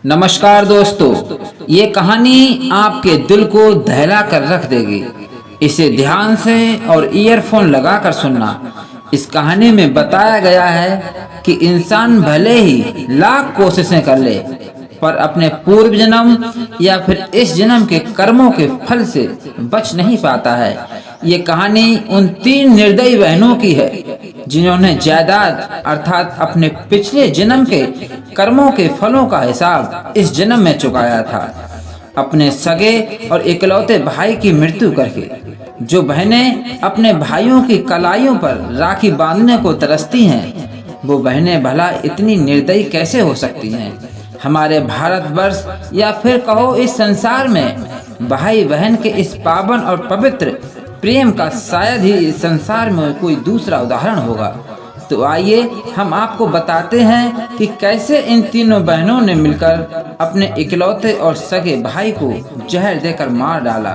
नमस्कार दोस्तों, ये कहानी आपके दिल को दहला कर रख देगी। इसे ध्यान से और ईयरफोन लगाकर सुनना। इस कहानी में बताया गया है कि इंसान भले ही लाख कोशिशें कर ले, पर अपने पूर्व जन्म या फिर इस जन्म के कर्मों के फल से बच नहीं पाता है। ये कहानी उन तीन निर्दयी बहनों की है जिन्होंने जायदाद अर्थात अपने पिछले जन्म के कर्मों के फलों का हिसाब इस जन्म में चुकाया था, अपने सगे और इकलौते भाई की मृत्यु करके। जो बहनें अपने भाइयों की कलाइयों पर राखी बांधने को तरसती हैं, वो बहनें भला इतनी निर्दयी कैसे हो सकती हैं। हमारे भारतवर्ष या फिर कहो इस संसार में भाई बहन के इस पावन और पवित्र प्रेम का शायद ही इस संसार में कोई दूसरा उदाहरण होगा। तो आइए हम आपको बताते हैं कि कैसे इन तीनों बहनों ने मिलकर अपने इकलौते और सगे भाई को जहर देकर मार डाला।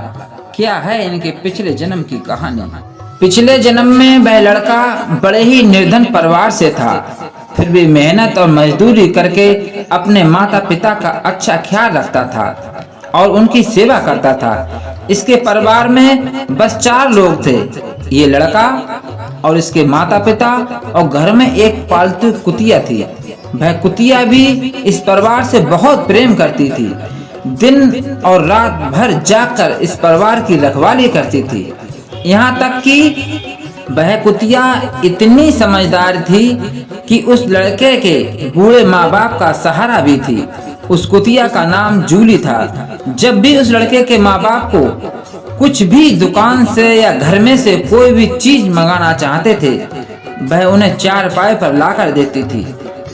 क्या है इनके पिछले जन्म की कहानी। पिछले जन्म में वह लड़का बड़े ही निर्धन परिवार से था, फिर भी मेहनत और मजदूरी करके अपने माता पिता का अच्छा ख्याल रखता था और उनकी सेवा करता था। इसके परिवार में बस 4 लोग थे, ये लड़का और इसके माता पिता, और घर में एक पालतू कुतिया थी। वह कुतिया भी इस परिवार से बहुत प्रेम करती थी। दिन और रात भर जागकर इस परिवार की रखवाली करती थी। यहाँ तक कि वह कुतिया इतनी समझदार थी कि उस लड़के के बूढ़े माँ बाप का सहारा भी थी। उस कुतिया का नाम जूली था। जब भी उस लड़के के माँ बाप को कुछ भी दुकान से या घर में से कोई भी चीज मंगाना चाहते थे, वह उन्हें 4 पाए पर लाकर देती थी।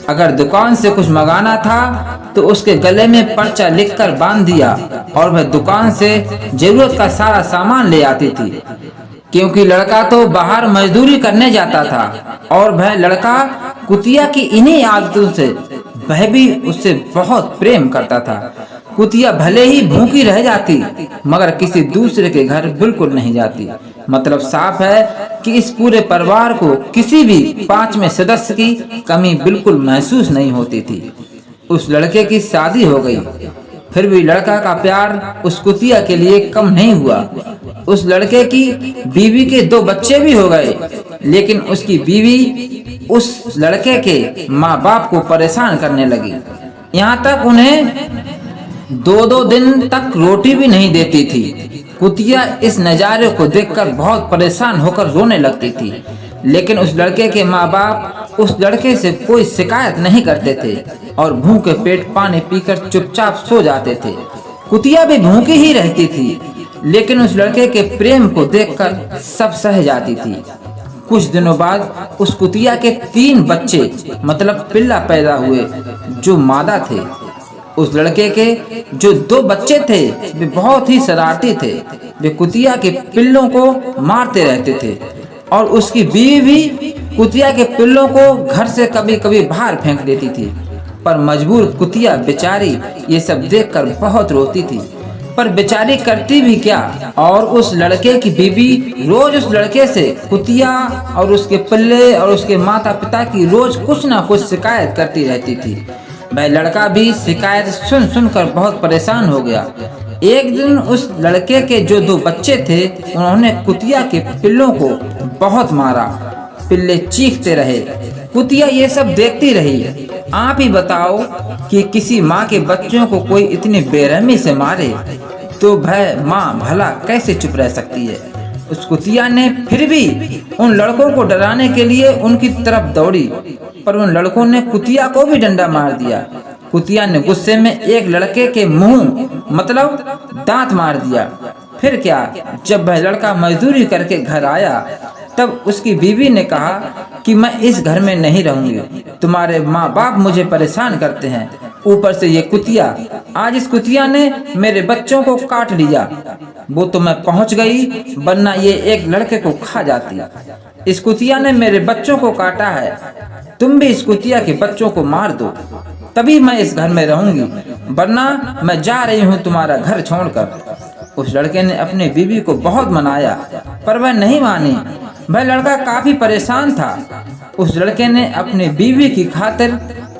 अगर दुकान से कुछ मंगाना था तो उसके गले में पर्चा लिखकर बांध दिया और वह दुकान से जरूरत का सारा सामान ले आती थी। क्योंकि लड़का तो बाहर मजदूरी करने जाता था और वह लड़का कुतिया की इन्हीं आदतों से वह भी उससे बहुत प्रेम करता था। कुतिया भले ही भूखी रह जाती मगर किसी दूसरे के घर बिल्कुल नहीं जाती। मतलब साफ है कि इस पूरे परिवार को किसी भी 5वें सदस्य की कमी बिल्कुल महसूस नहीं होती थी। उस लड़के की शादी हो गई, फिर भी लड़का का प्यार उस कुतिया के लिए कम नहीं हुआ। उस लड़के की बीवी के 2 बच्चे भी हो गए, लेकिन उसकी बीवी उस लड़के के माँ बाप को परेशान करने लगी। यहाँ तक उन्हें 2-2 दिन तक रोटी भी नहीं देती थी। कुतिया इस नज़ारे को देखकर बहुत परेशान होकर रोने लगती थी, लेकिन उस लड़के के माँ बाप उस लड़के से कोई शिकायत नहीं करते थे और भूखे पेट पानी पीकर चुपचाप सो जाते थे। कुतिया भी भूखी ही रहती थी, लेकिन उस लड़के के प्रेम को देखकर सब सह जाती थी। कुछ दिनों बाद उस कुतिया के 3 बच्चे मतलब पिल्ला पैदा हुए जो मादा थे। उस लड़के के जो 2 बच्चे थे वे बहुत ही शरारती थे। वे कुतिया के पिल्लों को मारते रहते थे और उसकी बीवी भी कुतिया के पिल्लों को घर से कभी कभी बाहर फेंक देती थी। पर मजबूर कुतिया बेचारी ये सब देखकर बहुत रोती थी, पर बेचारी करती भी क्या। और उस लड़के की बीवी रोज उस लड़के से कुतिया और उसके पिल्ले और उसके माता पिता की रोज कुछ ना कुछ शिकायत करती रहती थी। वह लड़का भी शिकायत सुन सुनकर बहुत परेशान हो गया। एक दिन उस लड़के के जो 2 बच्चे थे उन्होंने कुतिया के पिल्लों को बहुत मारा। पिल्ले चीखते रहे, कुतिया ये सब देखती रही। आप ही बताओ कि किसी माँ के बच्चों को कोई इतनी बेरहमी से मारे तो वह माँ भला कैसे चुप रह सकती है। उस कुतिया ने फिर भी उन लड़कों को डराने के लिए उनकी तरफ दौड़ी, पर उन लड़कों ने कुतिया को भी डंडा मार दिया। कुतिया ने गुस्से में एक लड़के के मुंह मतलब दांत मार दिया। फिर क्या, जब वह लड़का मजदूरी करके घर आया तब उसकी बीवी ने कहा कि मैं इस घर में नहीं रहूंगी, तुम्हारे माँ बाप मुझे परेशान करते हैं, ऊपर से ये कुतिया, आज इस कुतिया ने मेरे बच्चों को काट लिया। वो तो मैं पहुंच गई, वरना ये एक लड़के को खा जाती। इस कुतिया ने मेरे बच्चों को काटा है, तुम भी इस कुतिया के बच्चों को मार दो, तभी मैं इस घर में रहूंगी, वरना मैं जा रही हूँ तुम्हारा घर छोड़कर। उस लड़के ने अपनी बीवी को बहुत मनाया, पर वह नहीं मानी। वह लड़का काफी परेशान था। उस लड़के ने अपनी बीवी की खातिर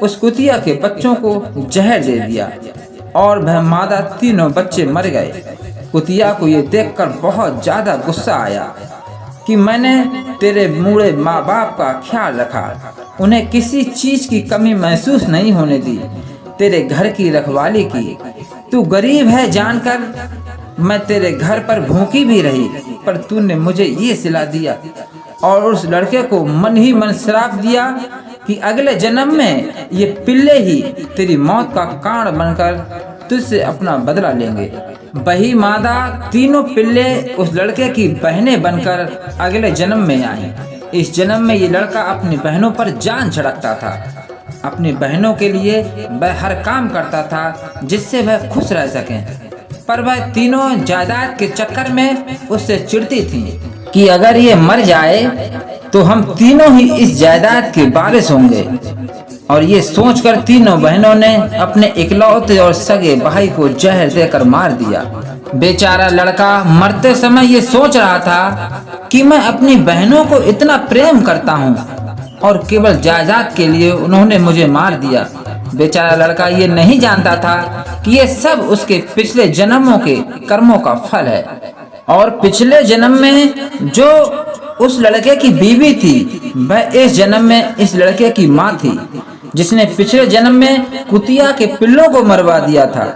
उस कुतिया के बच्चों को जहर दे दिया और वह मादा तीनों बच्चे मर गए। कुतिया को ये देखकर बहुत ज्यादा गुस्सा आया कि मैंने तेरे बूढ़े माँ बाप का ख्याल रखा, उन्हें किसी चीज की कमी महसूस नहीं होने दी, तेरे घर की रखवाली की। तू गरीब है जानकर मैं तेरे घर पर भूखी भी रही, पर तूने मुझे ये सिला दिया और उस लड़के को मन ही मन श्राप दिया कि अगले जन्म में ये पिल्ले ही तेरी मौत का कारण बनकर तुझसे अपना बदला लेंगे। वही मादा तीनों पिल्ले उस लड़के की बहनें बनकर अगले जन्म में आई। इस जन्म में ये लड़का अपनी बहनों पर जान छिड़कता था। अपनी बहनों के लिए वह हर काम करता था जिससे वह खुश रह सकें, पर वह तीनों जायदाद के चक्कर में उससे चिढ़ती थी कि अगर ये मर जाए तो हम तीनों ही इस जायदाद के वारिस होंगे। और ये सोचकर तीनों बहनों ने अपने इकलौते और सगे भाई को जहर देकर मार दिया। बेचारा लड़का मरते समय ये सोच रहा था कि मैं अपनी बहनों को इतना प्रेम करता हूँ और केवल जायदाद के लिए उन्होंने मुझे मार दिया। बेचारा लड़का ये नहीं जानता था कि ये सब उसके पिछले जन्मों के कर्मों का फल है। और पिछले जन्म में जो उस लड़के की बीवी थी वह इस जन्म में इस लड़के की माँ थी, जिसने पिछले जन्म में कुतिया के पिल्लों को मरवा दिया था।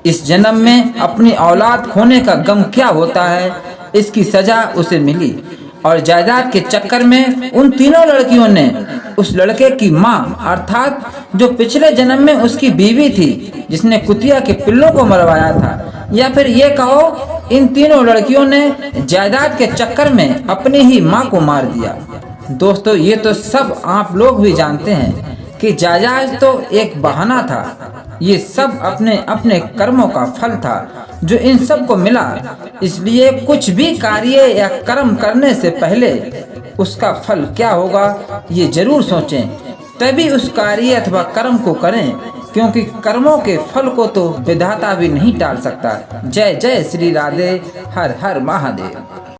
इस जन्म में अपनी औलाद खोने का गम क्या होता है, इसकी सजा उसे मिली। और जायदाद के चक्कर में उन तीनों लड़कियों ने उस लड़के की माँ अर्थात जो पिछले जन्म में उसकी बीवी थी, जिसने कुतिया के पिल्लों को मरवाया था, या फिर ये कहो इन तीनों लड़कियों ने जायदाद के चक्कर में अपनी ही माँ को मार दिया। दोस्तों, ये तो सब आप लोग भी जानते हैं कि जायदाद तो एक बहाना था, ये सब अपने अपने कर्मों का फल था जो इन सब को मिला। इसलिए कुछ भी कार्य या कर्म करने से पहले उसका फल क्या होगा ये जरूर सोचें, तभी उस कार्य अथवा कर्म को करें, क्योंकि कर्मों के फल को तो विधाता भी नहीं टाल सकता। जय जय श्री राधे, हर हर महादेव।